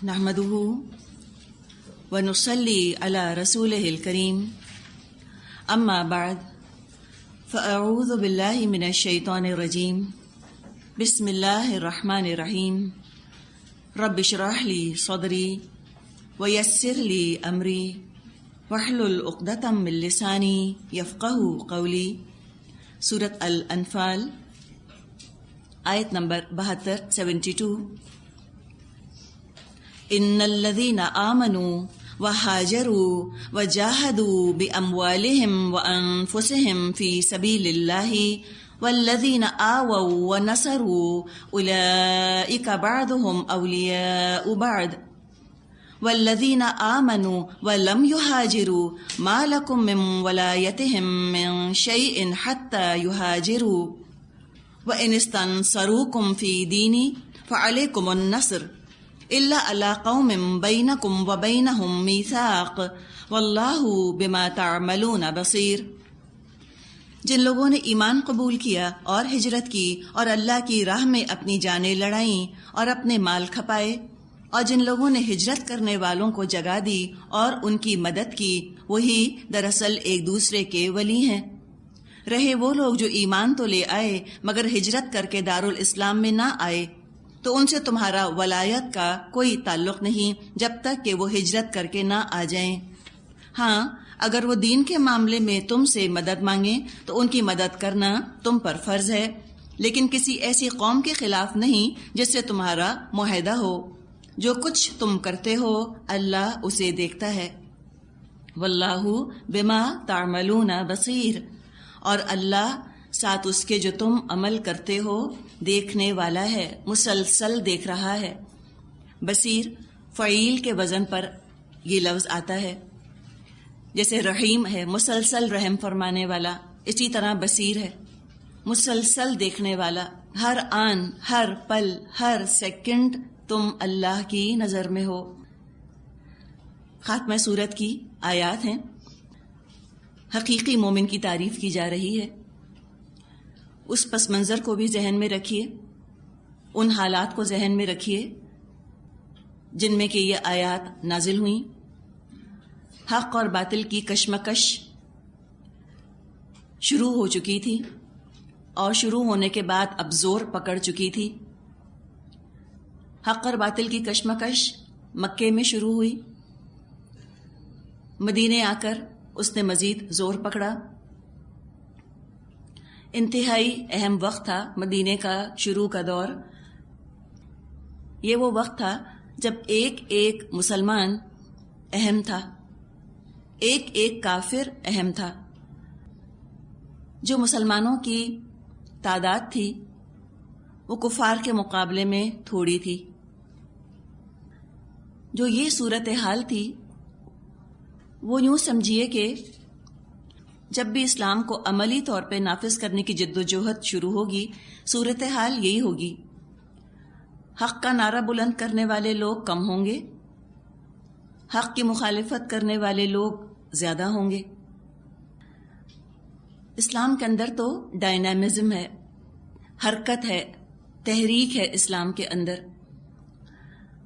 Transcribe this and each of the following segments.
نحمده ونصلي على رسوله الكريم اما بعد فاعوذ بالله من الشيطان الرجيم بسم الله الرحمن الرحيم رب اشرح لي صدري ويسر لي امري واحلل عقدة من لساني يفقهوا قولي سورۃ الانفال آیت نمبر 72 ان الذين آمنوا وهاجروا وجاهدوا بأموالهم وأنفسهم في سبيل الله والذين آووا ونصروا أولئك بعضهم أولياء بعض والذين آمنوا ولم يهاجروا ما لكم من ولايتهم من شيء حتى يهاجروا وإن استنصروكم في ديني فعليكم النصر إلا على قوم بينكم وبينهم ميثاق والله بما تعملون بصير۔ جن لوگوں نے ایمان قبول کیا اور ہجرت کی اور اللہ کی راہ میں اپنی جانیں لڑائیں اور اپنے مال کھپائے، اور جن لوگوں نے ہجرت کرنے والوں کو جگہ دی اور ان کی مدد کی، وہی دراصل ایک دوسرے کے ولی ہیں۔ رہے وہ لوگ جو ایمان تو لے آئے مگر ہجرت کر کے دارالاسلام میں نہ آئے، تو ان سے تمہارا ولایت کا کوئی تعلق نہیں جب تک کہ وہ ہجرت کر کے نہ آ جائیں۔ ہاں، اگر وہ دین کے معاملے میں تم سے مدد مانگیں تو ان کی مدد کرنا تم پر فرض ہے، لیکن کسی ایسی قوم کے خلاف نہیں جس سے تمہارا معاہدہ ہو۔ جو کچھ تم کرتے ہو اللہ اسے دیکھتا ہے۔ واللہ بما تعملون بصیر، اور اللہ ساتھ اس کے جو تم عمل کرتے ہو دیکھنے والا ہے، مسلسل دیکھ رہا ہے۔ بصیر فعیل کے وزن پر یہ لفظ آتا ہے، جیسے رحیم ہے مسلسل رحم فرمانے والا، اسی طرح بصیر ہے مسلسل دیکھنے والا۔ ہر آن، ہر پل، ہر سیکنڈ تم اللہ کی نظر میں ہو۔ خاتمہ سورت کی آیات ہیں۔ حقیقی مومن کی تعریف کی جا رہی ہے۔ اس پس منظر کو بھی ذہن میں رکھیے، ان حالات کو ذہن میں رکھیے جن میں کہ یہ آیات نازل ہوئیں۔ حق اور باطل کی کشمکش شروع ہو چکی تھی، اور شروع ہونے کے بعد اب زور پکڑ چکی تھی۔ حق اور باطل کی کشمکش مکے میں شروع ہوئی، مدینے آ کر اس نے مزید زور پکڑا۔ انتہائی اہم وقت تھا مدینے کا شروع کا دور۔ یہ وہ وقت تھا جب ایک ایک مسلمان اہم تھا، ایک ایک کافر اہم تھا۔ جو مسلمانوں کی تعداد تھی وہ کفار کے مقابلے میں تھوڑی تھی۔ جو یہ صورتحال تھی وہ یوں سمجھیے کہ جب بھی اسلام کو عملی طور پہ نافذ کرنے کی جد و جہد شروع ہوگی، صورتحال یہی ہوگی۔ حق کا نعرہ بلند کرنے والے لوگ کم ہوں گے، حق کی مخالفت کرنے والے لوگ زیادہ ہوں گے۔ اسلام کے اندر تو ڈائنامزم ہے، حرکت ہے، تحریک ہے اسلام کے اندر،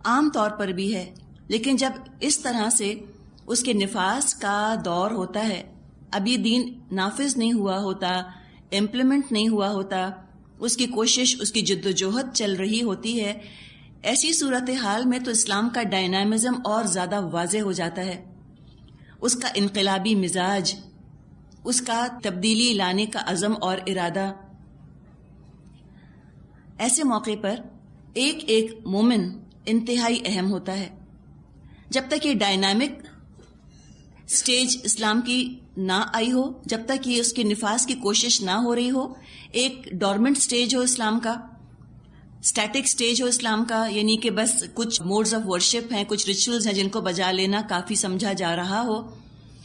عام طور پر بھی ہے، لیکن جب اس طرح سے اس کے نفاذ کا دور ہوتا ہے، اب یہ دین نافذ نہیں ہوا ہوتا، امپلیمنٹ نہیں ہوا ہوتا، اس کی کوشش، اس کی جد و جہد چل رہی ہوتی ہے، ایسی صورتحال میں تو اسلام کا ڈائنامزم اور زیادہ واضح ہو جاتا ہے، اس کا انقلابی مزاج، اس کا تبدیلی لانے کا عزم اور ارادہ۔ ایسے موقع پر ایک ایک مومن انتہائی اہم ہوتا ہے۔ جب تک یہ ڈائنامک سٹیج اسلام کی نہ آئی ہو، جب تک یہ اس کے نفاذ کی کوشش نہ ہو رہی ہو، ایک ڈورمنٹ سٹیج ہو اسلام کا، سٹیٹک سٹیج ہو اسلام کا، یعنی کہ بس کچھ موڈز آف ورشپ ہیں، کچھ ریچولز ہیں جن کو بجا لینا کافی سمجھا جا رہا ہو،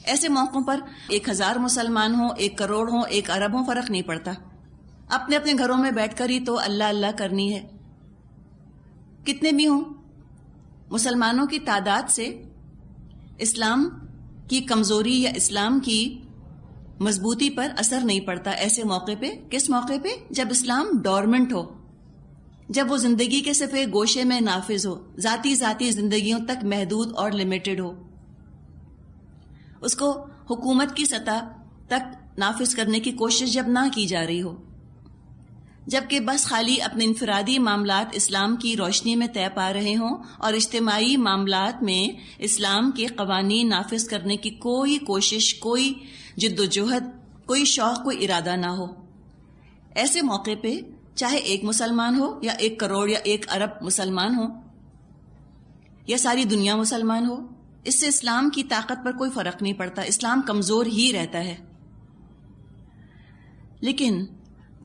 ایسے موقعوں پر 1000 مسلمان ہوں، 1 کروڑ ہوں، 1 ارب ہوں، فرق نہیں پڑتا، اپنے اپنے گھروں میں بیٹھ کر ہی تو اللہ اللہ کرنی ہے۔ کتنے بھی ہوں، مسلمانوں کی تعداد سے اسلام کی کمزوری یا اسلام کی مضبوطی پر اثر نہیں پڑتا ایسے موقع پہ۔ کس موقع پہ؟ جب اسلام ڈورمنٹ ہو، جب وہ زندگی کے صرف ایک گوشے میں نافذ ہو، ذاتی زندگیوں تک محدود اور لمیٹڈ ہو، اس کو حکومت کی سطح تک نافذ کرنے کی کوشش جب نہ کی جا رہی ہو، جبکہ بس خالی اپنے انفرادی معاملات اسلام کی روشنی میں طے پا رہے ہوں اور اجتماعی معاملات میں اسلام کے قوانین نافذ کرنے کی کوئی کوشش، کوئی جد و جہد، کوئی شوق، کوئی ارادہ نہ ہو، ایسے موقع پہ چاہے ایک مسلمان ہو یا 1 کروڑ یا 1 ارب مسلمان ہو یا ساری دنیا مسلمان ہو، اس سے اسلام کی طاقت پر کوئی فرق نہیں پڑتا، اسلام کمزور ہی رہتا ہے۔ لیکن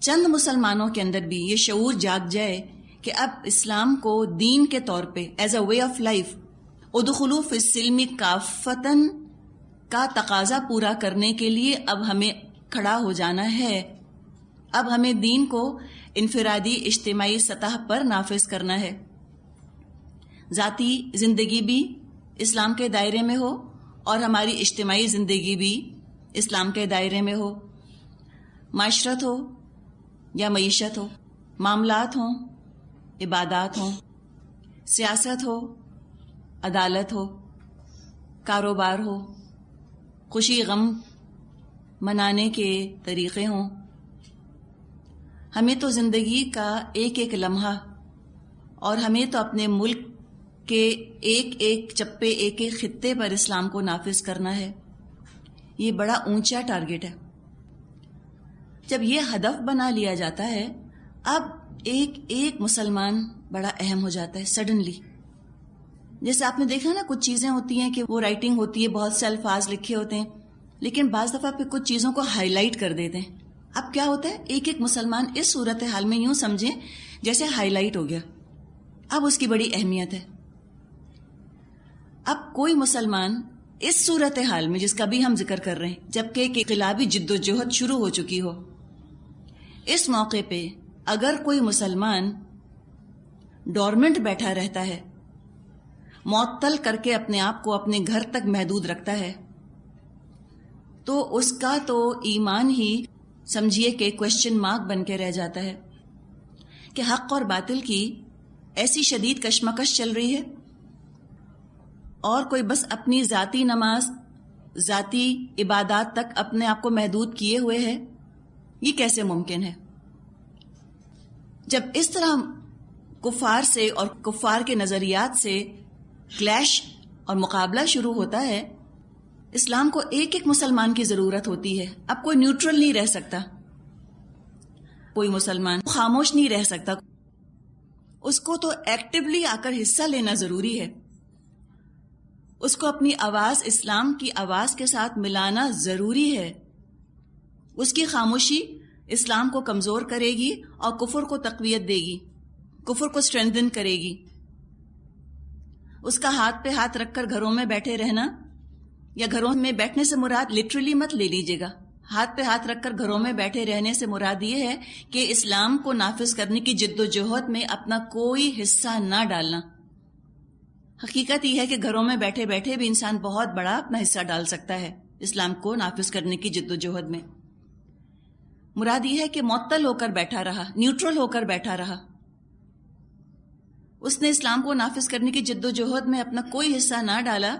چند مسلمانوں کے اندر بھی یہ شعور جاگ جائے کہ اب اسلام کو دین کے طور پہ as a way of life, ادخلوا فی السلم کافتن کا تقاضا پورا کرنے کے لیے اب ہمیں کھڑا ہو جانا ہے، اب ہمیں دین کو انفرادی اجتماعی سطح پر نافذ کرنا ہے، ذاتی زندگی بھی اسلام کے دائرے میں ہو اور ہماری اجتماعی زندگی بھی اسلام کے دائرے میں ہو، معاشرت ہو یا معیشت ہو، معاملات ہوں، عبادات ہوں، سیاست ہو، عدالت ہو، کاروبار ہو، خوشی غم منانے کے طریقے ہوں، ہمیں تو زندگی کا ایک ایک لمحہ اور ہمیں تو اپنے ملک کے ایک ایک چپے، ایک ایک خطے پر اسلام کو نافذ کرنا ہے۔ یہ بڑا اونچا ٹارگٹ ہے۔ جب یہ ہدف بنا لیا جاتا ہے، اب ایک ایک مسلمان بڑا اہم ہو جاتا ہے سڈنلی۔ جیسے آپ نے دیکھا نا، کچھ چیزیں ہوتی ہیں کہ وہ رائٹنگ ہوتی ہے، بہت سے الفاظ لکھے ہوتے ہیں، لیکن بعض دفعہ پہ کچھ چیزوں کو ہائی لائٹ کر دیتے ہیں۔ اب کیا ہوتا ہے، ایک ایک مسلمان اس صورتحال میں یوں سمجھیں جیسے ہائی لائٹ ہو گیا، اب اس کی بڑی اہمیت ہے۔ اب کوئی مسلمان اس صورتحال میں جس کا بھی ہم ذکر کر رہے ہیں، جبکہ ایک انقلابی جد و جہد شروع ہو چکی ہو، اس موقع پہ اگر کوئی مسلمان ڈورمنٹ بیٹھا رہتا ہے، معطل کر کے اپنے آپ کو اپنے گھر تک محدود رکھتا ہے، تو اس کا تو ایمان ہی سمجھیے کہ کوشچن مارک بن کے رہ جاتا ہے کہ حق اور باطل کی ایسی شدید کشمکش چل رہی ہے اور کوئی بس اپنی ذاتی نماز، ذاتی عبادات تک اپنے آپ کو محدود کیے ہوئے ہے۔ یہ کیسے ممکن ہے؟ جب اس طرح کفار سے اور کفار کے نظریات سے کلیش اور مقابلہ شروع ہوتا ہے، اسلام کو ایک ایک مسلمان کی ضرورت ہوتی ہے۔ اب کوئی نیوٹرل نہیں رہ سکتا، کوئی مسلمان خاموش نہیں رہ سکتا، اس کو تو ایکٹیولی آ کر حصہ لینا ضروری ہے، اس کو اپنی آواز اسلام کی آواز کے ساتھ ملانا ضروری ہے۔ اس کی خاموشی اسلام کو کمزور کرے گی اور کفر کو تقویت دے گی، کفر کو اسٹرینتھن کرے گی۔ اس کا ہاتھ پہ ہاتھ رکھ کر گھروں میں بیٹھے رہنا، یا گھروں میں بیٹھنے سے مراد لٹرلی مت لے لیجیے گا، ہاتھ پہ ہاتھ رکھ کر گھروں میں بیٹھے رہنے سے مراد یہ ہے کہ اسلام کو نافذ کرنے کی جد و جہد میں اپنا کوئی حصہ نہ ڈالنا۔ حقیقت یہ ہے کہ گھروں میں بیٹھے بیٹھے بھی انسان بہت بڑا اپنا حصہ ڈال سکتا ہے اسلام کو نافذ کرنے کی جد و جہد میں۔ مراد یہ ہے کہ معطل ہو کر بیٹھا رہا، نیوٹرل ہو کر بیٹھا رہا، اس نے اسلام کو نافذ کرنے کی جد و جہد میں اپنا کوئی حصہ نہ ڈالا،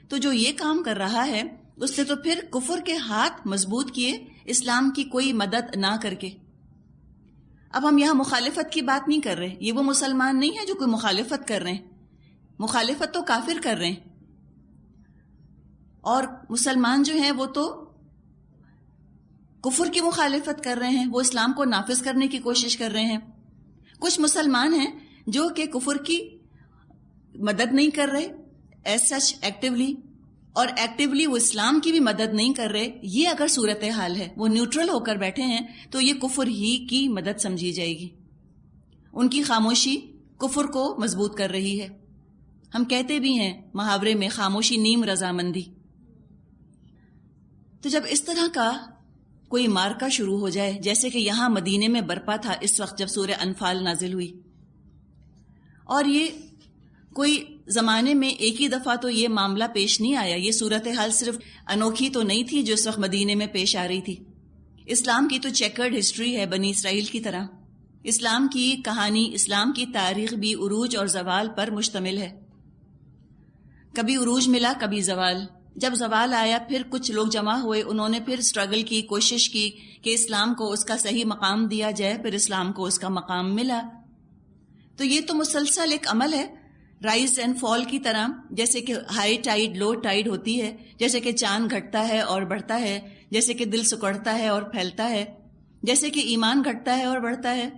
تو جو یہ کام کر رہا ہے اس نے تو پھر کفر کے ہاتھ مضبوط کیے اسلام کی کوئی مدد نہ کر کے۔ اب ہم یہاں مخالفت کی بات نہیں کر رہے، یہ وہ مسلمان نہیں ہے جو کوئی مخالفت کر رہے ہیں، مخالفت تو کافر کر رہے ہیں، اور مسلمان جو ہیں وہ تو کفر کی مخالفت کر رہے ہیں، وہ اسلام کو نافذ کرنے کی کوشش کر رہے ہیں۔ کچھ مسلمان ہیں جو کہ کفر کی مدد نہیں کر رہے ایز سچ ایکٹیولی، اور ایکٹیولی وہ اسلام کی بھی مدد نہیں کر رہے۔ یہ اگر صورتحال ہے، وہ نیوٹرل ہو کر بیٹھے ہیں، تو یہ کفر ہی کی مدد سمجھی جائے گی، ان کی خاموشی کفر کو مضبوط کر رہی ہے۔ ہم کہتے بھی ہیں محاورے میں، خاموشی نیم رضامندی۔ تو جب اس طرح کا کوئی مارکا شروع ہو جائے، جیسے کہ یہاں مدینے میں برپا تھا اس وقت جب سورہ انفال نازل ہوئی، اور یہ کوئی زمانے میں ایک ہی دفعہ تو یہ معاملہ پیش نہیں آیا، یہ صورتحال صرف انوکھی تو نہیں تھی جو اس وقت مدینے میں پیش آ رہی تھی۔ اسلام کی تو چیکرڈ ہسٹری ہے بنی اسرائیل کی طرح، اسلام کی کہانی، اسلام کی تاریخ بھی عروج اور زوال پر مشتمل ہے۔ کبھی عروج ملا، کبھی زوال۔ جب زوال آیا پھر کچھ لوگ جمع ہوئے، انہوں نے پھر سٹرگل کی، کوشش کی کہ اسلام کو اس کا صحیح مقام دیا جائے، پھر اسلام کو اس کا مقام ملا۔ تو یہ تو مسلسل ایک عمل ہے، رائز اینڈ فال کی طرح، جیسے کہ ہائی ٹائیڈ لو ٹائیڈ ہوتی ہے، جیسے کہ چاند گھٹتا ہے اور بڑھتا ہے، جیسے کہ دل سکڑتا ہے اور پھیلتا ہے، جیسے کہ ایمان گھٹتا ہے اور بڑھتا ہے۔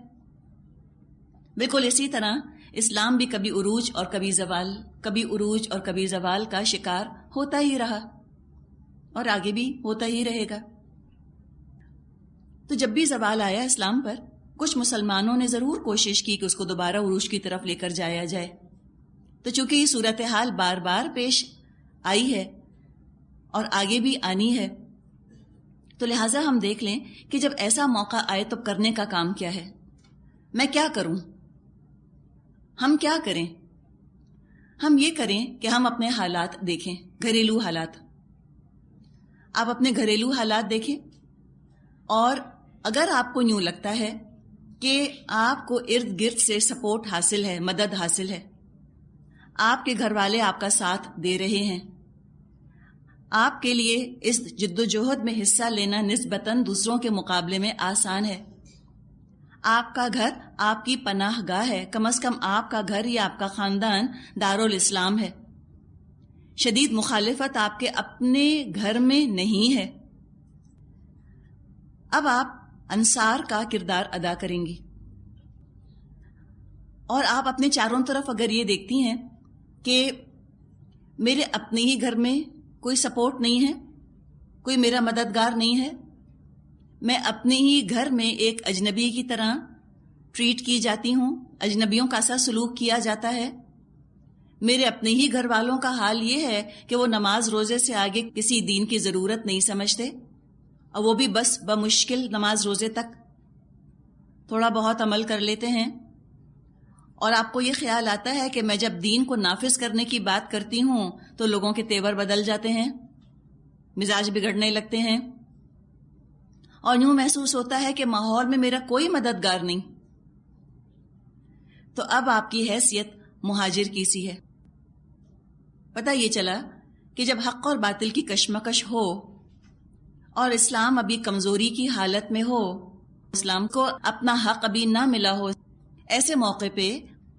بالکل اسی طرح اسلام بھی کبھی عروج اور کبھی زوال، کبھی عروج اور کبھی زوال کا شکار ہوتا ہی رہا اور آگے بھی ہوتا ہی رہے گا۔ تو جب بھی زوال آیا اسلام پر، کچھ مسلمانوں نے ضرور کوشش کی کہ اس کو دوبارہ عروج کی طرف لے کر جایا جائے۔ تو چونکہ یہ صورتحال بار بار پیش آئی ہے اور آگے بھی آنی ہے، تو لہٰذا ہم دیکھ لیں کہ جب ایسا موقع آئے تو کرنے کا کام کیا ہے۔ میں کیا کروں؟ ہم کیا کریں؟ ہم یہ کریں کہ ہم اپنے حالات دیکھیں، گھریلو حالات۔ آپ اپنے گھریلو حالات دیکھیں، اور اگر آپ کو یوں لگتا ہے کہ آپ کو ارد گرد سے سپورٹ حاصل ہے، مدد حاصل ہے، آپ کے گھر والے آپ کا ساتھ دے رہے ہیں، آپ کے لیے اس جد و جہد میں حصہ لینا نسبتاً دوسروں کے مقابلے میں آسان ہے، آپ کا گھر آپ کی پناہ گاہ ہے، کم از کم آپ کا گھر یا آپ کا خاندان دارالاسلام ہے، شدید مخالفت آپ کے اپنے گھر میں نہیں ہے، اب آپ انصار کا کردار ادا کریں گی۔ اور آپ اپنے چاروں طرف اگر یہ دیکھتی ہیں کہ میرے اپنے ہی گھر میں کوئی سپورٹ نہیں ہے، کوئی میرا مددگار نہیں ہے، میں اپنے ہی گھر میں ایک اجنبی کی طرح ٹریٹ کی جاتی ہوں، اجنبیوں کا سا سلوک کیا جاتا ہے، میرے اپنے ہی گھر والوں کا حال یہ ہے کہ وہ نماز روزے سے آگے کسی دین کی ضرورت نہیں سمجھتے، اور وہ بھی بس بمشکل نماز روزے تک تھوڑا بہت عمل کر لیتے ہیں، اور آپ کو یہ خیال آتا ہے کہ میں جب دین کو نافذ کرنے کی بات کرتی ہوں تو لوگوں کے تیور بدل جاتے ہیں، مزاج بگڑنے لگتے ہیں، اور یوں محسوس ہوتا ہے کہ ماحول میں میرا کوئی مددگار نہیں۔ تو اب آپ کی حیثیت مہاجر کی سی ہے۔ پتہ یہ چلا کہ جب حق اور باطل کی کشمکش ہو اور اسلام ابھی کمزوری کی حالت میں ہو، اسلام کو اپنا حق ابھی نہ ملا ہو، ایسے موقع پہ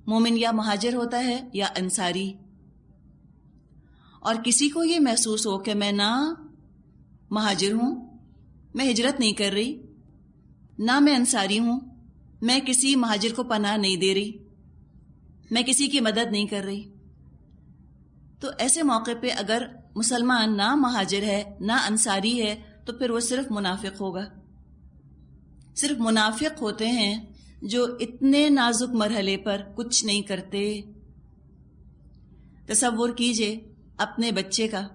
مومن یا مہاجر ہوتا ہے یا انصاری۔ اور کسی کو یہ محسوس ہو کہ میں نہ مہاجر ہوں، میں ہجرت نہیں کر رہی، نہ میں انصاری ہوں، میں کسی مہاجر کو پناہ نہیں دے رہی، میں کسی کی مدد نہیں کر رہی، تو ایسے موقع پہ اگر مسلمان نہ مہاجر ہے نہ انصاری ہے تو پھر وہ صرف منافق ہوگا۔ صرف منافق ہوتے ہیں جو اتنے نازک مرحلے پر کچھ نہیں کرتے۔ تصور کیجئے اپنے بچے کا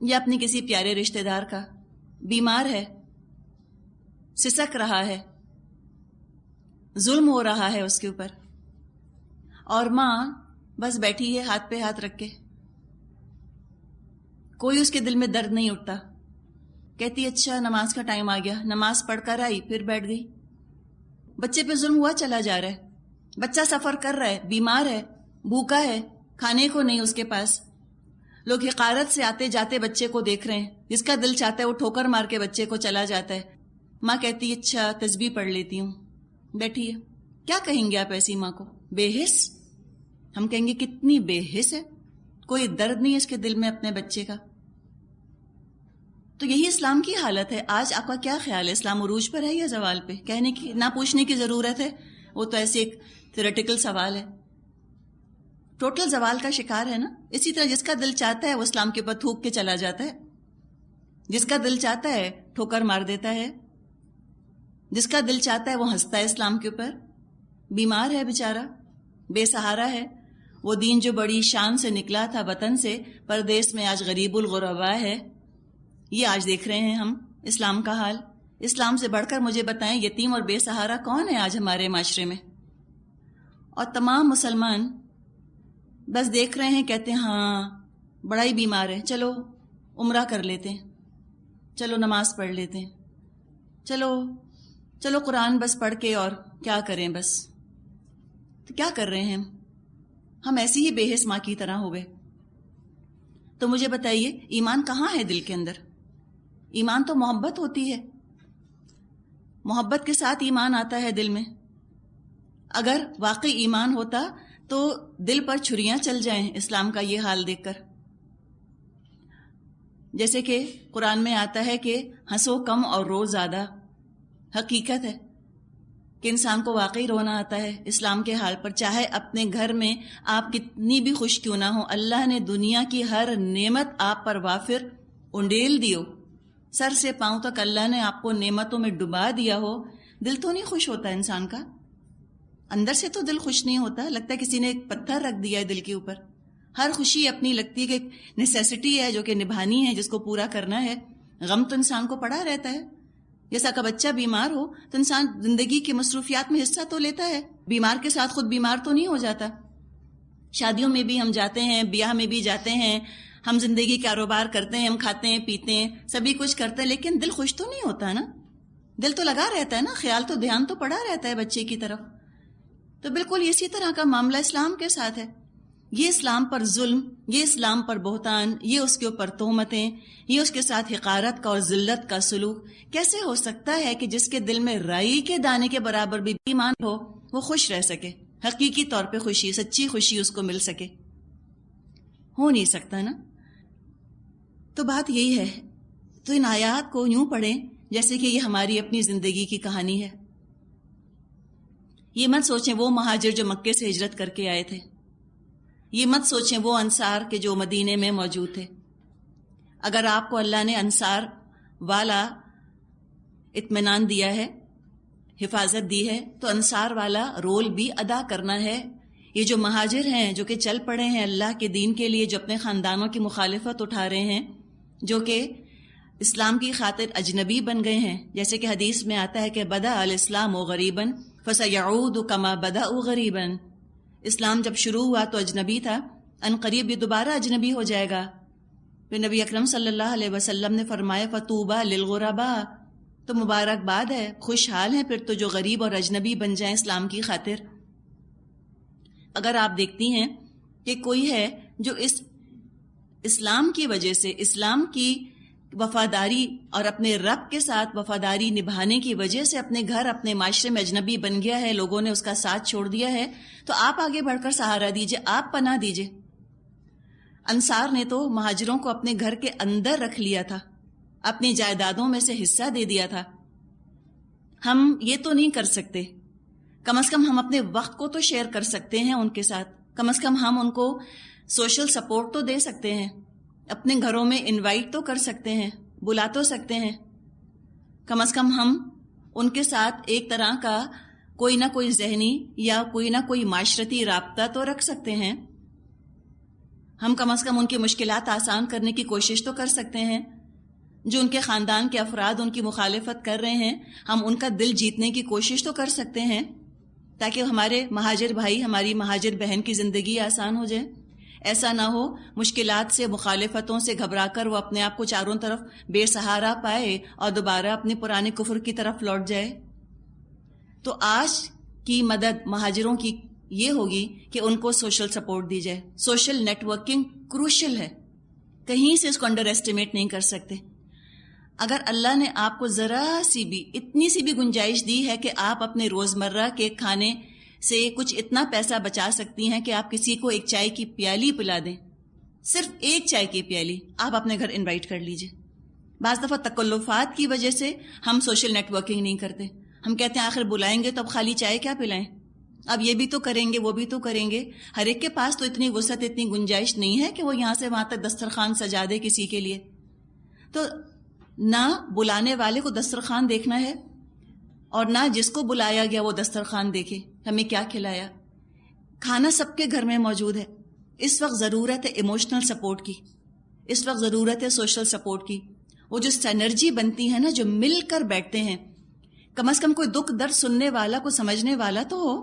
یا اپنے کسی پیارے رشتہ دار کا، بیمار ہے، سسک رہا ہے، ظلم ہو رہا ہے اس کے اوپر، اور ماں بس بیٹھی ہے ہاتھ پہ ہاتھ رکھ کے، کوئی اس کے دل میں درد نہیں اٹھتا، کہتی اچھا نماز کا ٹائم آ گیا، نماز پڑھ کر آئی پھر بیٹھ گئی، بچے پہ ظلم ہوا چلا جا رہا ہے، بچہ سفر کر رہا ہے، بیمار ہے، بھوکا ہے، کھانے کو نہیں اس کے پاس، لوگ حقارت سے آتے جاتے بچے کو دیکھ رہے ہیں، جس کا دل چاہتا ہے وہ ٹھوکر مار کے بچے کو چلا جاتا ہے، ماں کہتی اچھا تسبیح پڑھ لیتی ہوں، بیٹھی ہے۔ کیا کہیں گے آپ ایسی ماں کو؟ بے حس؟ ہم کہیں گے کتنی بے حس ہے، کوئی درد نہیں اس کے دل میں اپنے بچے کا۔ تو یہی اسلام کی حالت ہے۔ آج آپ کا کیا خیال ہے، اسلام عروج پر ہے یا زوال پہ؟ کہنے کی نہ پوچھنے کی ضرورت ہے، وہ تو ایسے ایک تھیوریٹیکل سوال ہے، ٹوٹل زوال کا شکار ہے نا۔ اسی طرح جس کا دل چاہتا ہے وہ اسلام کے اوپر تھوک کے چلا جاتا ہے، جس کا دل چاہتا ہے ٹھوکر مار دیتا ہے، جس کا دل چاہتا ہے وہ ہنستا ہے اسلام کے اوپر، بیمار ہے بیچارہ، بے سہارا ہے، وہ دین جو بڑی شان سے نکلا تھا وطن سے، پردیس میں آج غریب الغرباء ہے۔ یہ آج دیکھ رہے ہیں ہم اسلام کا حال۔ اسلام سے بڑھ کر مجھے بتائیں یتیم اور بے سہارا کون ہے آج ہمارے معاشرے میں؟ اور تمام مسلمان بس دیکھ رہے ہیں، کہتے ہیں ہاں بڑا ہی بیمار ہے، چلو عمرہ کر لیتے ہیں، چلو نماز پڑھ لیتے ہیں، چلو چلو قرآن بس پڑھ کے اور کیا کریں، بس تو کیا کر رہے ہیں ہم ایسی ہی بے حس ماں کی طرح ہو گئے۔ تو مجھے بتائیے ایمان کہاں ہے دل کے اندر؟ ایمان تو محبت ہوتی ہے، محبت کے ساتھ ایمان آتا ہے دل میں۔ اگر واقعی ایمان ہوتا تو دل پر چھریاں چل جائیں اسلام کا یہ حال دیکھ کر۔ جیسے کہ قرآن میں آتا ہے کہ ہنسو کم اور رو زیادہ، حقیقت ہے کہ انسان کو واقعی رونا آتا ہے اسلام کے حال پر، چاہے اپنے گھر میں آپ کتنی بھی خوش کیوں نہ ہو، اللہ نے دنیا کی ہر نعمت آپ پر وافر انڈیل دیو، سر سے پاؤں تک اللہ نے آپ کو نعمتوں میں ڈبا دیا ہو، دل تو نہیں خوش ہوتا انسان کا، اندر سے تو دل خوش نہیں ہوتا، لگتا ہے کسی نے ایک پتھر رکھ دیا ہے دل کے اوپر۔ ہر خوشی اپنی لگتی ہے کہ نیسیسٹی ہے جو کہ نبھانی ہے، جس کو پورا کرنا ہے۔ غم تو انسان کو پڑا رہتا ہے، جیسا کہ بچہ بیمار ہو تو انسان زندگی کی مصروفیات میں حصہ تو لیتا ہے، بیمار کے ساتھ خود بیمار تو نہیں ہو جاتا۔ شادیوں میں بھی ہم جاتے ہیں، بیاہ میں بھی جاتے ہیں، ہم زندگی کاروبار کرتے ہیں، ہم کھاتے ہیں پیتے ہیں، سبھی کچھ کرتے ہیں، لیکن دل خوش تو نہیں ہوتا نا، دل تو لگا رہتا ہے نا، خیال تو دھیان تو پڑا رہتا ہے بچے کی طرف۔ تو بالکل اسی طرح کا معاملہ اسلام کے ساتھ ہے۔ یہ اسلام پر ظلم، یہ اسلام پر بہتان، یہ اس کے اوپر تہمتیں، یہ اس کے ساتھ حقارت کا اور ذلت کا سلوک کیسے ہو سکتا ہے کہ جس کے دل میں رائی کے دانے کے برابر بھی ایمان ہو وہ خوش رہ سکے، حقیقی طور پہ خوشی، سچی خوشی اس کو مل سکے؟ ہو نہیں سکتا نا۔ تو بات یہی ہے، تو ان آیات کو یوں پڑھیں جیسے کہ یہ ہماری اپنی زندگی کی کہانی ہے۔ یہ مت سوچیں وہ مہاجر جو مکے سے ہجرت کر کے آئے تھے، یہ مت سوچیں وہ انصار کے جو مدینے میں موجود تھے۔ اگر آپ کو اللہ نے انصار والا اطمینان دیا ہے، حفاظت دی ہے، تو انصار والا رول بھی ادا کرنا ہے۔ یہ جو مہاجر ہیں جو کہ چل پڑے ہیں اللہ کے دین کے لیے، جو اپنے خاندانوں کی مخالفت اٹھا رہے ہیں، جو کہ اسلام کی خاطر اجنبی بن گئے ہیں، جیسے کہ حدیث میں آتا ہے کہ بدأ الاسلام غریباً فسیعود کما بدأ غریباً، اسلام جب شروع ہوا تو اجنبی تھا، ان قریب یہ دوبارہ اجنبی ہو جائے گا۔ پھر نبی اکرم صلی اللہ علیہ وسلم نے فرمایا فطوبی للغرباء، تو مبارکباد ہے، خوشحال ہیں پھر تو جو غریب اور اجنبی بن جائیں اسلام کی خاطر۔ اگر آپ دیکھتی ہیں کہ کوئی ہے جو اس اسلام کی وجہ سے، اسلام کی وفاداری اور اپنے رب کے ساتھ وفاداری نبھانے کی وجہ سے اپنے گھر اپنے معاشرے میں اجنبی بن گیا ہے، لوگوں نے اس کا ساتھ چھوڑ دیا ہے، تو آپ آگے بڑھ کر سہارا دیجئے، آپ پناہ دیجئے۔ انصار نے تو مہاجروں کو اپنے گھر کے اندر رکھ لیا تھا، اپنی جائیدادوں میں سے حصہ دے دیا تھا۔ ہم یہ تو نہیں کر سکتے، کم از کم ہم اپنے وقت کو تو شیئر کر سکتے ہیں ان کے ساتھ، کم از کم ہم ان کو سوشل سپورٹ تو دے سکتے ہیں، اپنے گھروں میں انوائٹ تو کر سکتے ہیں، بلا تو سکتے ہیں، کم از کم ہم ان کے ساتھ ایک طرح کا کوئی نہ کوئی ذہنی یا کوئی نہ کوئی معاشرتی رابطہ تو رکھ سکتے ہیں، ہم کم از کم ان کی مشکلات آسان کرنے کی کوشش تو کر سکتے ہیں۔ جو ان کے خاندان کے افراد ان کی مخالفت کر رہے ہیں، ہم ان کا دل جیتنے کی کوشش تو کر سکتے ہیں تاکہ ہمارے مہاجر بھائی، ہماری مہاجر بہن کی زندگی آسان ہو جائے۔ ایسا نہ ہو مشکلات سے، مخالفتوں سے گھبرا کر وہ اپنے آپ کو چاروں طرف بے سہارا پائے اور دوبارہ اپنے پرانے کفر کی طرف لوٹ جائے۔ تو آج کی مدد مہاجروں کی یہ ہوگی کہ ان کو سوشل سپورٹ دی جائے۔ سوشل نیٹ ورکنگ کروشل ہے، کہیں سے اس کو انڈر ایسٹیمیٹ نہیں کر سکتے۔ اگر اللہ نے آپ کو ذرا سی بھی، اتنی سی بھی گنجائش دی ہے کہ آپ اپنے روزمرہ کے کھانے سے کچھ اتنا پیسہ بچا سکتی ہیں کہ آپ کسی کو ایک چائے کی پیالی پلا دیں، صرف ایک چائے کی پیالی آپ اپنے گھر انوائٹ کر لیجئے۔ بعض دفعہ تکلفات کی وجہ سے ہم سوشل نیٹ ورکنگ نہیں کرتے، ہم کہتے ہیں آخر بلائیں گے تو اب خالی چائے کیا پلائیں، اب یہ بھی تو کریں گے وہ بھی تو کریں گے۔ ہر ایک کے پاس تو اتنی وسعت، اتنی گنجائش نہیں ہے کہ وہ یہاں سے وہاں تک دسترخوان سجا دے کسی کے لیے۔ تو نہ بلانے والے کو دسترخوان دیکھنا ہے اور نہ جس کو بلایا گیا وہ دسترخوان دیکھے ہمیں کیا کھلایا۔ کھانا سب کے گھر میں موجود ہے، اس وقت ضرورت ہے ایموشنل سپورٹ کی، اس وقت ضرورت ہے سوشل سپورٹ کی۔ وہ جو سینرجی بنتی ہے نا، جو مل کر بیٹھتے ہیں، کم از کم کوئی دکھ درد سننے والا، کو سمجھنے والا تو ہو،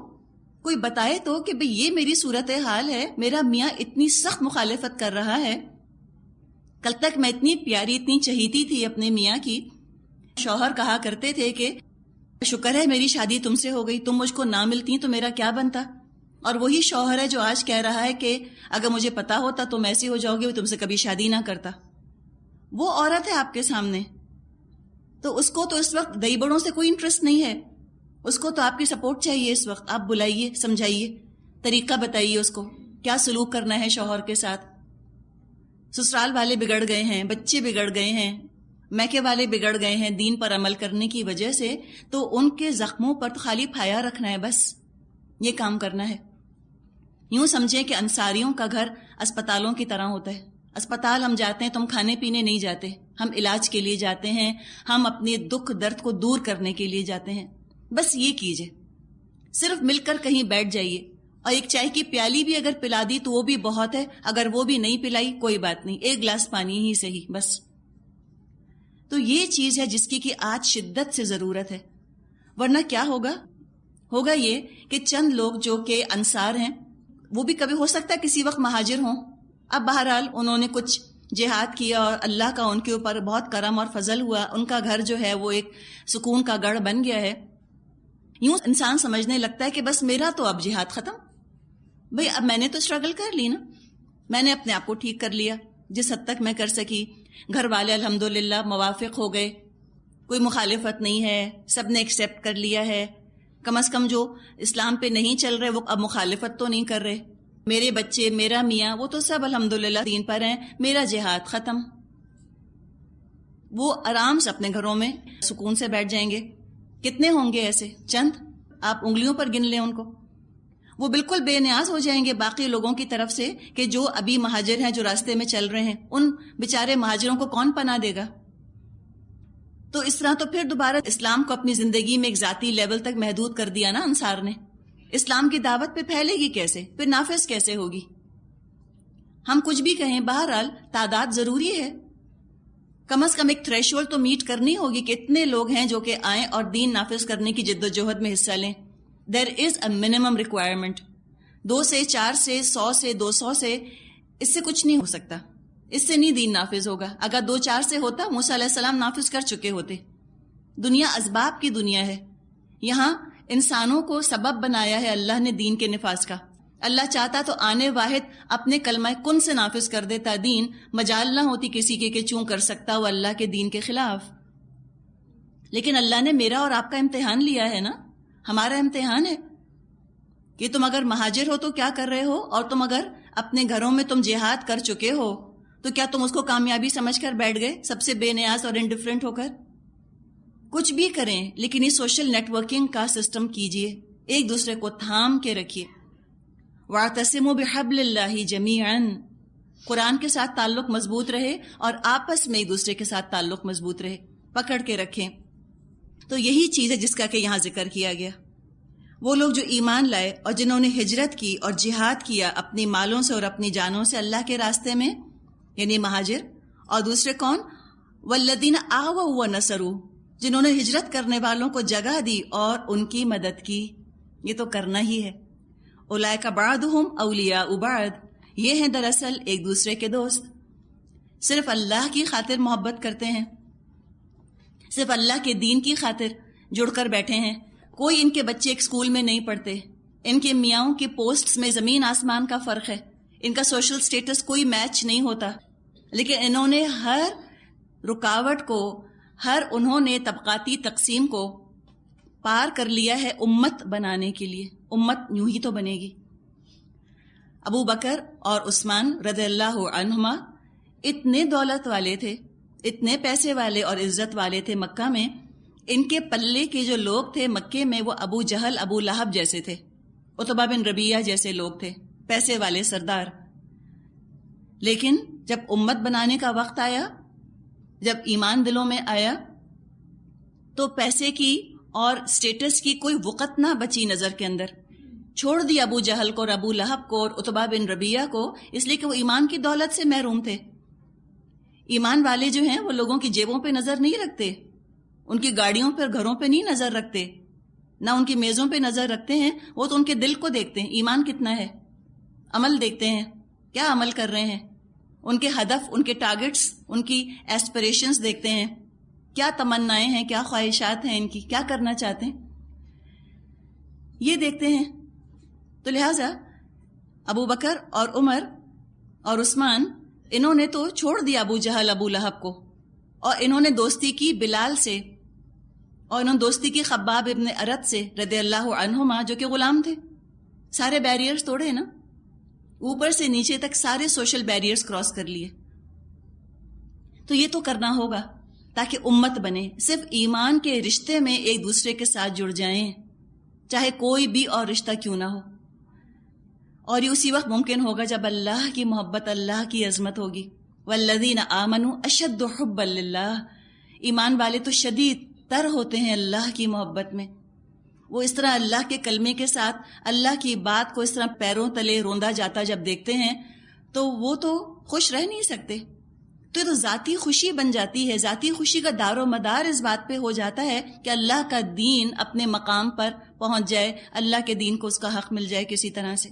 کوئی بتائے تو کہ بھئی یہ میری صورت حال ہے، میرا میاں اتنی سخت مخالفت کر رہا ہے، کل تک میں اتنی پیاری اتنی چہیتی تھی اپنے میاں کی۔ شوہر کہا کرتے تھے کہ شکر ہے میری شادی تم سے ہو گئی، تم مجھ کو نہ ملتی تو میرا کیا بنتا. اور وہی شوہر ہے جو آج کہہ رہا ہے کہ اگر مجھے پتا ہوتا تم ایسی ہو جاؤ گے، تم سے کبھی شادی نہ کرتا. وہ عورت ہے آپ کے سامنے، تو اس کو تو اس وقت دہی بڑوں سے کوئی انٹرسٹ نہیں ہے، اس کو تو آپ کی سپورٹ چاہیے. اس وقت آپ بلائیے، سمجھائیے، طریقہ بتائیے اس کو کیا سلوک کرنا ہے شوہر کے ساتھ. سسرال والے بگڑ گئے ہیں، بچے بگڑ گئے ہیں، میکے والے بگڑ گئے ہیں دین پر عمل کرنے کی وجہ سے، تو ان کے زخموں پر تو خالی پھایا رکھنا ہے، بس یہ کام کرنا ہے. یوں سمجھیں کہ انصاریوں کا گھر اسپتالوں کی طرح ہوتا ہے. اسپتال ہم جاتے ہیں تو ہم کھانے پینے نہیں جاتے، ہم علاج کے لیے جاتے ہیں، ہم اپنے دکھ درد کو دور کرنے کے لیے جاتے ہیں. بس یہ کیجئے، صرف مل کر کہیں بیٹھ جائیے، اور ایک چائے کی پیالی بھی اگر پلا دی تو وہ بھی بہت ہے، اگر وہ بھی نہیں پلائی کوئی بات نہیں، ایک گلاس پانی ہی صحیح بس. تو یہ چیز ہے جس کی کہ آج شدت سے ضرورت ہے. ورنہ کیا ہوگا یہ کہ چند لوگ جو کہ انصار ہیں، وہ بھی کبھی ہو سکتا ہے کسی وقت مہاجر ہوں. اب بہرحال انہوں نے کچھ جہاد کیا اور اللہ کا ان کے اوپر بہت کرم اور فضل ہوا، ان کا گھر جو ہے وہ ایک سکون کا گڑھ بن گیا ہے. یوں انسان سمجھنے لگتا ہے کہ بس میرا تو اب جہاد ختم، بھئی اب میں نے تو اسٹرگل کر لی نا، میں نے اپنے آپ کو ٹھیک کر لیا جس حد تک میں کر سکی. گھر والے الحمدللہ موافق ہو گئے، کوئی مخالفت نہیں ہے، سب نے ایکسیپٹ کر لیا ہے. کم از کم جو اسلام پہ نہیں چل رہے وہ اب مخالفت تو نہیں کر رہے. میرے بچے، میرا میاں، وہ تو سب الحمدللہ دین پر ہیں، میرا جہاد ختم. وہ آرام سے اپنے گھروں میں سکون سے بیٹھ جائیں گے. کتنے ہوں گے ایسے؟ چند، آپ انگلیوں پر گن لیں ان کو. وہ بالکل بے نیاز ہو جائیں گے باقی لوگوں کی طرف سے کہ جو ابھی مہاجر ہیں، جو راستے میں چل رہے ہیں، ان بیچارے مہاجروں کو کون پناہ دے گا. تو اس طرح تو پھر دوبارہ اسلام کو اپنی زندگی میں ایک ذاتی لیول تک محدود کر دیا نا انصار نے. اسلام کی دعوت پہ پھیلے گی کیسے؟ پھر نافذ کیسے ہوگی؟ ہم کچھ بھی کہیں، بہرحال تعداد ضروری ہے، کم از کم ایک تھریشولڈ تو میٹ کرنی ہوگی کہ اتنے لوگ ہیں جو کہ آئیں اور دین نافذ کرنے کی جد و جہد میں حصہ لیں. دیر از اے منیمم ریکوائرمنٹ. 2 سے 4 سے 100 سے 200 سے اس سے کچھ نہیں ہو سکتا، اس سے نہیں دین نافذ ہوگا. اگر 2-4 سے ہوتا موسیٰ علیہ السلام نافذ کر چکے ہوتے. دنیا اسباب کی دنیا ہے، یہاں انسانوں کو سبب بنایا ہے اللہ نے دین کے نفاذ کا. اللہ چاہتا تو آنے واحد اپنے کلمہ کن سے نافذ کر دیتا دین، مجال نہ ہوتی کسی کے کہ چوں کر سکتا وہ اللہ کے دین کے خلاف. لیکن اللہ نے میرا اور آپ کا امتحان لیا ہے نا، ہمارا امتحان ہے کہ تم اگر مہاجر ہو تو کیا کر رہے ہو، اور تم اگر اپنے گھروں میں تم جہاد کر چکے ہو تو کیا تم اس کو کامیابی سمجھ کر بیٹھ گئے سب سے بے نیاز اور انڈیفرنٹ ہو کر؟ کچھ بھی کریں لیکن یہ سوشل نیٹ ورکنگ کا سسٹم کیجئے، ایک دوسرے کو تھام کے رکھیے. وَاعْتَصِمُوا بِحَبْلِ اللَّهِ جَمِيعًا، قرآن کے ساتھ تعلق مضبوط رہے اور آپس میں ایک دوسرے کے ساتھ تعلق مضبوط رہے، پکڑ کے رکھیں. تو یہی چیز ہے جس کا کہ یہاں ذکر کیا گیا. وہ لوگ جو ایمان لائے اور جنہوں نے ہجرت کی اور جہاد کیا اپنی مالوں سے اور اپنی جانوں سے اللہ کے راستے میں، یعنی مہاجر. اور دوسرے کون؟ وَالَّذِينَ آوَوا وَنَصَرُوا، جنہوں نے ہجرت کرنے والوں کو جگہ دی اور ان کی مدد کی. یہ تو کرنا ہی ہے. اولئک بعضهم اولیاء بعض، یہ ہیں دراصل ایک دوسرے کے دوست، صرف اللہ کی خاطر محبت کرتے ہیں، صرف اللہ کے دین کی خاطر جڑ کر بیٹھے ہیں. کوئی ان کے بچے ایک اسکول میں نہیں پڑھتے، ان کے میاؤں کی پوسٹس میں زمین آسمان کا فرق ہے، ان کا سوشل سٹیٹس کوئی میچ نہیں ہوتا، لیکن انہوں نے ہر رکاوٹ کو، انہوں نے طبقاتی تقسیم کو پار کر لیا ہے امت بنانے کے لیے. امت یوں ہی تو بنے گی. ابو بکر اور عثمان رضی اللہ عنہما اتنے دولت والے تھے، اتنے پیسے والے اور عزت والے تھے مکہ میں. ان کے پلے کے جو لوگ تھے مکے میں وہ ابو جہل، ابو لہب جیسے تھے، عتبہ بن ربیعہ جیسے لوگ تھے، پیسے والے سردار. لیکن جب امت بنانے کا وقت آیا، جب ایمان دلوں میں آیا، تو پیسے کی اور سٹیٹس کی کوئی وقت نہ بچی نظر کے اندر. چھوڑ دیا ابو جہل کو اور ابو لہب کو اور عتبہ بن ربیعہ کو، اس لیے کہ وہ ایمان کی دولت سے محروم تھے. ایمان والے جو ہیں وہ لوگوں کی جیبوں پہ نظر نہیں رکھتے، ان کی گاڑیوں پر، گھروں پہ نہیں نظر رکھتے، نہ ان کی میزوں پہ نظر رکھتے ہیں. وہ تو ان کے دل کو دیکھتے ہیں، ایمان کتنا ہے، عمل دیکھتے ہیں، کیا عمل کر رہے ہیں، ان کے ہدف، ان کے ٹارگٹس، ان کی ایسپریشنز دیکھتے ہیں کیا تمنائیں ہیں، کیا خواہشات ہیں ان کی، کیا کرنا چاہتے ہیں، یہ دیکھتے ہیں۔ تو لہٰذا ابو بکر اور عمر اور عثمان، انہوں نے تو چھوڑ دیا ابو جہل ابو لہب کو، اور انہوں نے دوستی کی بلال سے، اور انہوں نے دوستی کی خباب ابن ارت سے رضی اللہ عنہما، جو کہ غلام تھے۔ سارے بیریئرز توڑے نا، اوپر سے نیچے تک سارے سوشل بیریئرز کراس کر لیے۔ تو یہ تو کرنا ہوگا تاکہ امت بنے، صرف ایمان کے رشتے میں ایک دوسرے کے ساتھ جڑ جائیں، چاہے کوئی بھی اور رشتہ کیوں نہ ہو۔ اور یہ اسی وقت ممکن ہوگا جب اللہ کی محبت، اللہ کی عظمت ہوگی۔ والذین آمنوا اشد حبا للہ، ایمان والے تو شدید تر ہوتے ہیں اللہ کی محبت میں۔ وہ اس طرح اللہ کے کلمے کے ساتھ اللہ کی بات کو اس طرح پیروں تلے روندا جاتا جب دیکھتے ہیں تو وہ تو خوش رہ نہیں سکتے۔ تو یہ تو ذاتی خوشی بن جاتی ہے، ذاتی خوشی کا دار و مدار اس بات پہ ہو جاتا ہے کہ اللہ کا دین اپنے مقام پر پہنچ جائے، اللہ کے دین کو اس کا حق مل جائے کسی طرح سے۔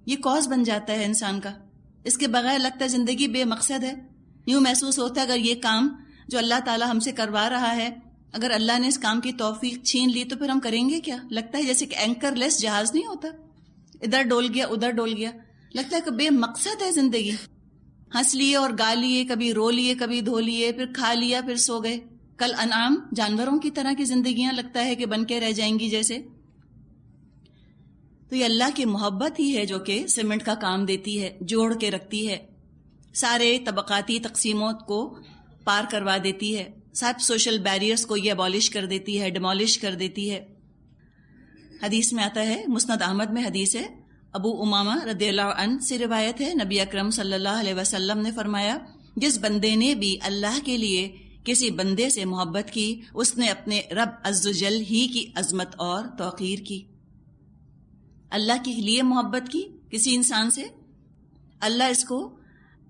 یہ کاز بن جاتا ہے انسان کا، اس کے بغیر لگتا ہے زندگی بے مقصد ہے۔ یوں محسوس ہوتا ہے اگر یہ کام جو اللہ تعالی ہم سے کروا رہا ہے، اگر اللہ نے اس کام کی توفیق چھین لی تو پھر ہم کریں گے کیا؟ لگتا ہے جیسے کہ اینکر لیس جہاز نہیں ہوتا، ادھر ڈول گیا ادھر ڈول گیا، لگتا ہے کہ بے مقصد ہے زندگی۔ ہنس لیے اور گا لیے، کبھی رو لیے کبھی دھو لیے، پھر کھا لیا پھر سو گئے، کل انعام جانوروں کی طرح کی زندگیاں لگتا ہے کہ بن کے رہ جائیں گی جیسے۔ تو یہ اللہ کی محبت ہی ہے جو کہ سیمنٹ کا کام دیتی ہے، جوڑ کے رکھتی ہے، سارے طبقاتی تقسیموں کو پار کروا دیتی ہے، سب سوشل بیریئرز کو یہ ابالش کر دیتی ہے، ڈیمالش کر دیتی ہے۔ حدیث میں آتا ہے، مسند احمد میں حدیث ہے، ابو امامہ رضی اللہ عنہ سے روایت ہے، نبی اکرم صلی اللہ علیہ وسلم نے فرمایا، جس بندے نے بھی اللہ کے لیے کسی بندے سے محبت کی، اس نے اپنے رب عز و جل ہی کی عظمت اور توقیر کی۔ اللہ کے لیے محبت کی کسی انسان سے، اللہ اس کو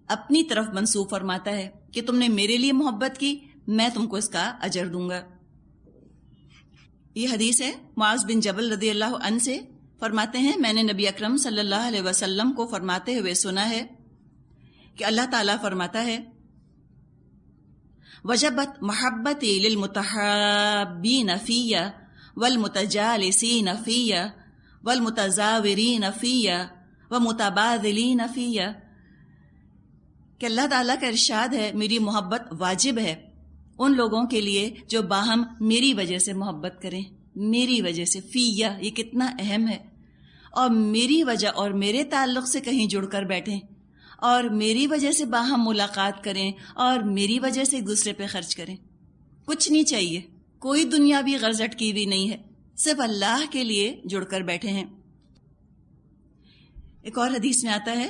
اپنی طرف منسوب فرماتا ہے کہ تم نے میرے لیے محبت کی، میں تم کو اس کا اجر دوں گا۔ یہ حدیث ہے، معاذ بن جبل رضی اللہ عنہ سے فرماتے ہیں، میں نے نبی اکرم صلی اللہ علیہ وسلم کو فرماتے ہوئے سنا ہے کہ اللہ تعالیٰ فرماتا ہے، وجبت محبتی للمتحابین فی والمتجالسین فی والمتزاورین فی ومتبادلین فی، کہ اللہ تعالیٰ کا ارشاد ہے، میری محبت واجب ہے ان لوگوں کے لیے جو باہم میری وجہ سے محبت کریں، میری وجہ سے، فیہ یہ کتنا اہم ہے، اور میری وجہ اور میرے تعلق سے کہیں جڑ کر بیٹھیں، اور میری وجہ سے باہم ملاقات کریں، اور میری وجہ سے ایک دوسرے پہ خرچ کریں۔ کچھ نہیں چاہیے، کوئی دنیاوی غرض اٹکی ہوئی نہیں ہے، صرف اللہ کے لیے جڑ کر بیٹھے ہیں۔ ایک اور حدیث میں آتا ہے،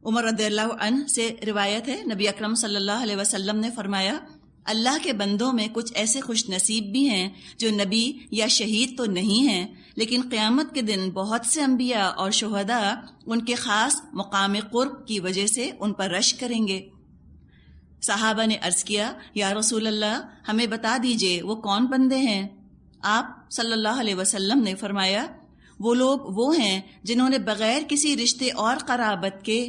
عمر رضی اللہ عنہ سے روایت ہے، نبی اکرم صلی اللہ علیہ وسلم نے فرمایا، اللہ کے بندوں میں کچھ ایسے خوش نصیب بھی ہیں جو نبی یا شہید تو نہیں ہیں، لیکن قیامت کے دن بہت سے انبیاء اور شہداء ان کے خاص مقام قرب کی وجہ سے ان پر رشک کریں گے۔ صحابہ نے عرض کیا، یا رسول اللہ ہمیں بتا دیجئے وہ کون بندے ہیں؟ آپ صلی اللہ علیہ وسلم نے فرمایا، وہ لوگ وہ ہیں جنہوں نے بغیر کسی رشتے اور قرابت کے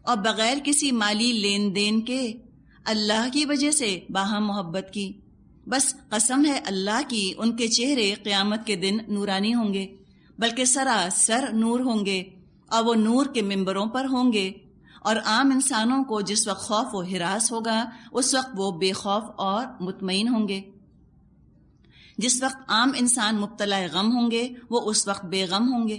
اور بغیر کسی مالی لین دین کے اللہ کی وجہ سے باہم محبت کی، بس قسم ہے اللہ کی ان کے چہرے قیامت کے دن نورانی ہوں گے، بلکہ سراسر نور ہوں گے، اور وہ نور کے ممبروں پر ہوں گے، اور عام انسانوں کو جس وقت خوف و ہراس ہوگا اس وقت وہ بے خوف اور مطمئن ہوں گے، جس وقت عام انسان مبتلا غم ہوں گے وہ اس وقت بے غم ہوں گے۔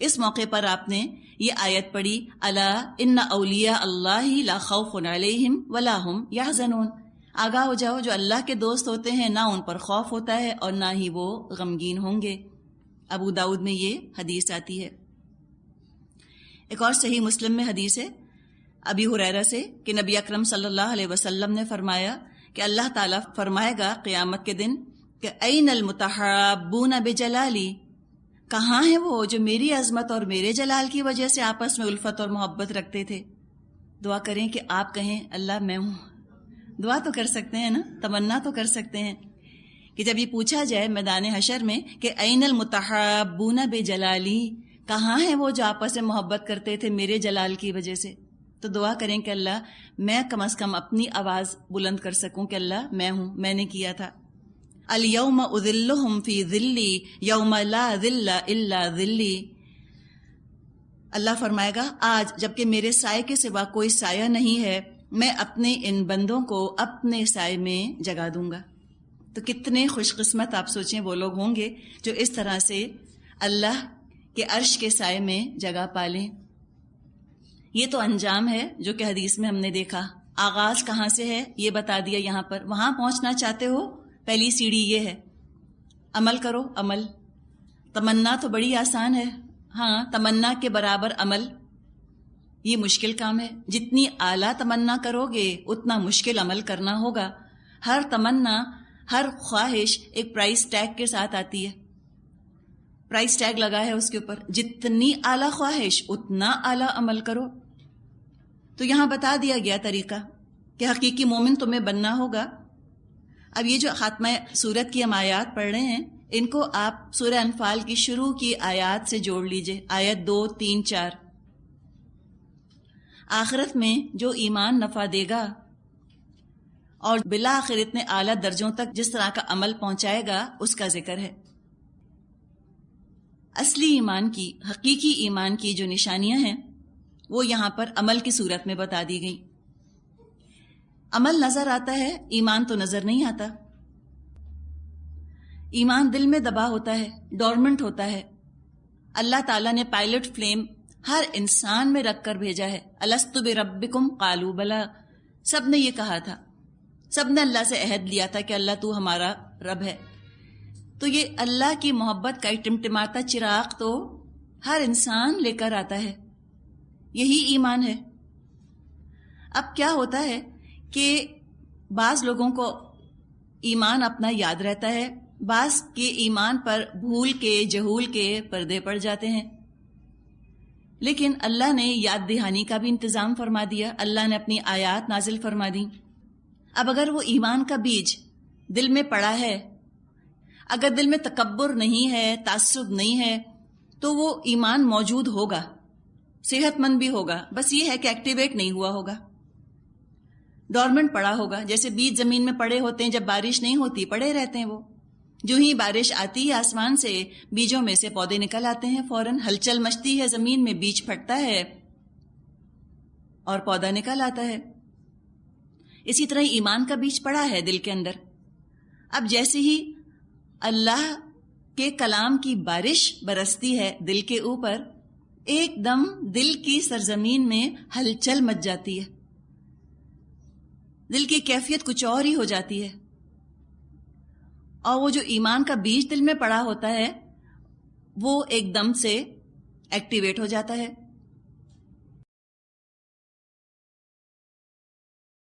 اس موقع پر آپ نے یہ آیت پڑھی، الا ان اولیاء اللہ لا خوف علیہم ولا ہم یحزنون، آگاہ ہو جاؤ جو اللہ کے دوست ہوتے ہیں نہ ان پر خوف ہوتا ہے اور نہ ہی وہ غمگین ہوں گے۔ ابو داؤد میں یہ حدیث آتی ہے۔ ایک اور صحیح مسلم میں حدیث ہے ابی ہریرہ سے کہ نبی اکرم صلی اللہ علیہ وسلم نے فرمایا کہ اللہ تعالیٰ فرمائے گا قیامت کے دن کہ این المتحابون بجلالی، کہاں ہیں وہ جو میری عظمت اور میرے جلال کی وجہ سے آپس میں الفت اور محبت رکھتے تھے؟ دعا کریں کہ آپ کہیں اللہ میں ہوں، دعا تو کر سکتے ہیں نا، تمنا تو کر سکتے ہیں کہ جب یہ پوچھا جائے میدان حشر میں کہ این المتحابون بجلالی، کہاں ہیں وہ جو آپس میں محبت کرتے تھے میرے جلال کی وجہ سے، تو دعا کریں کہ اللہ میں کم از کم اپنی آواز بلند کر سکوں کہ اللہ میں ہوں، میں نے کیا تھا. الیوم اذلہم فی ذلی یوم لا ذل الا ذلی. اللہ فرمائے گا آج جبکہ میرے سائے کے سوا کوئی سایہ نہیں ہے، میں اپنے ان بندوں کو اپنے سائے میں جگا دوں گا. تو کتنے خوش قسمت آپ سوچیں وہ لوگ ہوں گے جو اس طرح سے اللہ کے عرش کے سائے میں جگہ پالیں. یہ تو انجام ہے جو کہ حدیث میں ہم نے دیکھا. آغاز کہاں سے ہے یہ بتا دیا یہاں پر. وہاں پہنچنا چاہتے ہو پہلی سیڑھی یہ ہے، عمل کرو. عمل، تمنا تو بڑی آسان ہے، ہاں تمنا کے برابر عمل یہ مشکل کام ہے. جتنی اعلیٰ تمنا کرو گے اتنا مشکل عمل کرنا ہوگا. ہر تمنا، ہر خواہش ایک پرائس ٹیگ کے ساتھ آتی ہے، پرائس ٹیگ لگا ہے اس کے اوپر. جتنی اعلیٰ خواہش اتنا اعلیٰ عمل کرو. تو یہاں بتا دیا گیا طریقہ کہ حقیقی مومن تمہیں بننا ہوگا. اب یہ جو خاتمہ سورت کی ہم آیات پڑھ رہے ہیں ان کو آپ سورہ انفال کی شروع کی آیات سے جوڑ لیجئے، آیت 2، 3، 4. آخرت میں جو ایمان نفع دے گا اور بالآخر اتنے اعلیٰ درجوں تک جس طرح کا عمل پہنچائے گا اس کا ذکر ہے. اصلی ایمان کی، حقیقی ایمان کی جو نشانیاں ہیں وہ یہاں پر عمل کی صورت میں بتا دی گئی. عمل نظر آتا ہے، ایمان تو نظر نہیں آتا. ایمان دل میں دبا ہوتا ہے، ڈورمنٹ ہوتا ہے. اللہ تعالیٰ نے پائلٹ فلیم ہر انسان میں رکھ کر بھیجا ہے. الست بربکم قالوا بلا، سب نے یہ کہا تھا، سب نے اللہ سے عہد لیا تھا کہ اللہ تو ہمارا رب ہے. تو یہ اللہ کی محبت کا ٹمٹماتا چراغ تو ہر انسان لے کر آتا ہے. یہی ایمان ہے. اب کیا ہوتا ہے کہ بعض لوگوں کو ایمان اپنا یاد رہتا ہے، بعض کے ایمان پر بھول کے جہول کے پردے پڑ جاتے ہیں. لیکن اللہ نے یاد دہانی کا بھی انتظام فرما دیا، اللہ نے اپنی آیات نازل فرما دی. اب اگر وہ ایمان کا بیج دل میں پڑا ہے، اگر دل میں تکبر نہیں ہے، تعصب نہیں ہے، تو وہ ایمان موجود ہوگا، صحت مند بھی ہوگا. بس یہ ہے کہ ایکٹیویٹ نہیں ہوا ہوگا، ڈورمنٹ پڑا ہوگا. جیسے بیج زمین میں پڑے ہوتے ہیں، جب بارش نہیں ہوتی پڑے رہتے ہیں وہ. جو ہی بارش آتی ہے آسمان سے بیجوں میں سے پودے نکل آتے ہیں، فوراً ہلچل مچتی ہے زمین میں، بیج پھٹتا ہے اور پودا نکل آتا ہے. اسی طرح ایمان کا بیج پڑا ہے دل کے اندر. اب جیسے ہی اللہ کے کلام کی بارش برستی ہے دل کے اوپر، ایک دم دل کی سرزمین میں ہلچل مچ جاتی ہے، دل کی کیفیت کچھ اور ہی ہو جاتی ہے. اور وہ جو ایمان کا بیج دل میں پڑا ہوتا ہے وہ ایک دم سے ایکٹیویٹ ہو جاتا ہے.